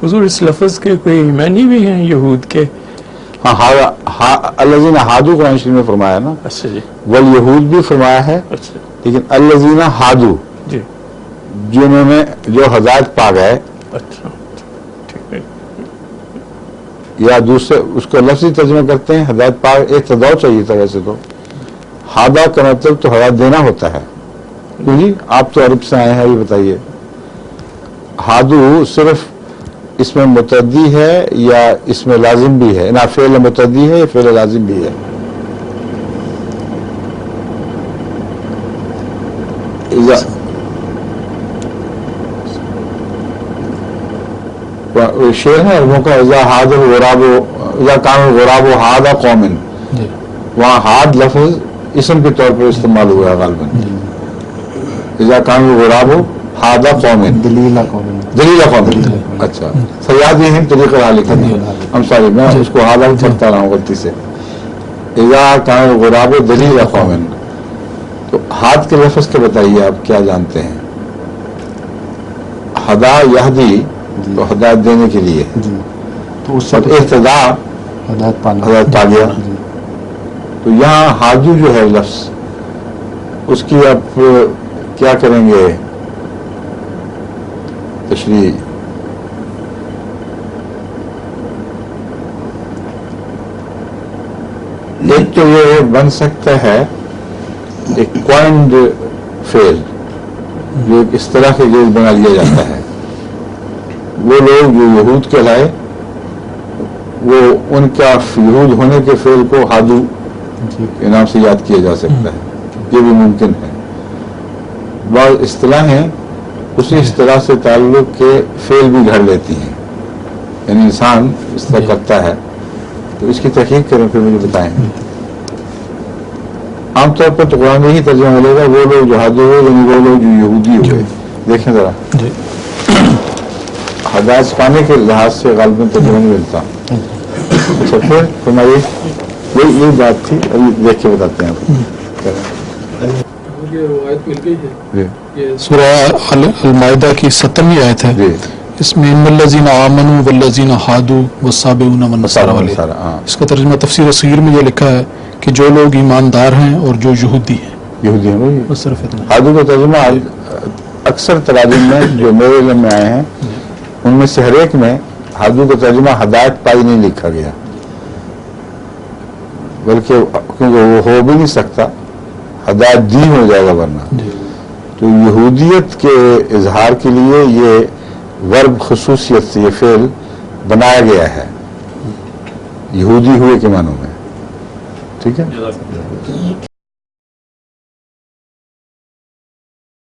हुजूर इस लफ्ज के कोई मानी भी हैं यहूद के? हाँ, अल्लज़ीना हादू कुरान शरीफ में फरमाया ना। अच्छा जी। वल यहूद भी फरमाया है। अच्छा लेकिन अल्लज़ीना हादू जी। जिन्होंने जो हदायत पा गए, अच्छा ठीक है। या दूसरे उसको लफ्ज़ी तर्जुमा करते हैं हदायत पा, एक तदाव चाहिए था वैसे तो। हादा का मतलब तो हदायत देना होता है। क्यों जी, आप तो अरब से आए हैं, ये बताइए। हादू सिर्फ इसमें मुतद्दी है या इसमें लाजिम भी है? ना, फेल मुतद्दी है या फेल लाजिम भी है? शेर है अरबों का, इज़ा हाद गुराबो इज़ा कान गुराबो हादा कौमिन, वहाँ हाद लफ्ज इसम के तौर पर इस्तेमाल हुआ है गालिबन। इज़ा कान गुराबो हादा कौमिन, दलीला कौमिन। अच्छा, सयाद ये तरीका लिखा था। हम सॉरी, मैं उसको हादा पढ़ता रहा हूँ गलती से। इज़ा कान गुराबो दलीला कौमिन, तो हाद के लफ्ज के बताइए आप क्या जानते हैं? हदा यहदी तो हदायत देने के लिए, तो उससे इर्तिदा हदायत पा गया। तो यहाँ हादू जो है लफ्ज, उसकी आप क्या करेंगे तशरीह? एक तो ये बन सकता है एक क्वाइंड फेल, जो एक इस तरह के गेज बना लिया जाता है। वो लोग जो यहूद कहलाए, वो उनका यहूद होने के फेल को हादू के नाम से याद किया जा सकता है, ये भी मुमकिन है। बाद इस्तिलाहें उसी इस तरह से ताल्लुक के फेल भी घड़ लेती हैं, यानी इंसान इस तरह करता है। तो इसकी तहकीक करें, फिर मुझे बताएं। आमतौर पर तो कुरान में ही तर्जुमा मिलेगा, वो लोग जो हादू हुए यानी वो लोग जो यहूदी हुए। देखें जरा, हदायत पाने के लिहाज से गालिबन तर्जुमा नहीं मिलता। अच्छा, फिर फरमाइए, यही बात थी, अभी देख के बताते हैं आपको। ये रिवायत मिल गई है, ये सूरह अल-माइदा की 70वीं आयत है। इसमें इन्नल्लज़ीना आमनू वल्लज़ीना हादू वस्साबिऊना वन्नसारा वाले, इसका तर्जुमा तफसीर सगीर में ये लिखा है कि जो लोग ईमानदार हैं और जो यहूदी हैं, बस सिर्फ इतना। हादू का तर्जुमा अक्सर तराजुम में जो मेरे इल्म में आए हैं, उनमें से हर एक में हादू का तर्जुमा हदायत पाई नहीं लिखा गया, बल्कि क्योंकि वो हो भी नहीं सकता, हदायत दी हो जाएगा वरना। तो यहूदियत के इजहार के लिए ये वर्ब खुसूसियत से ये फेल बनाया गया है, यहूदी हुए के मानों में। ठीक है।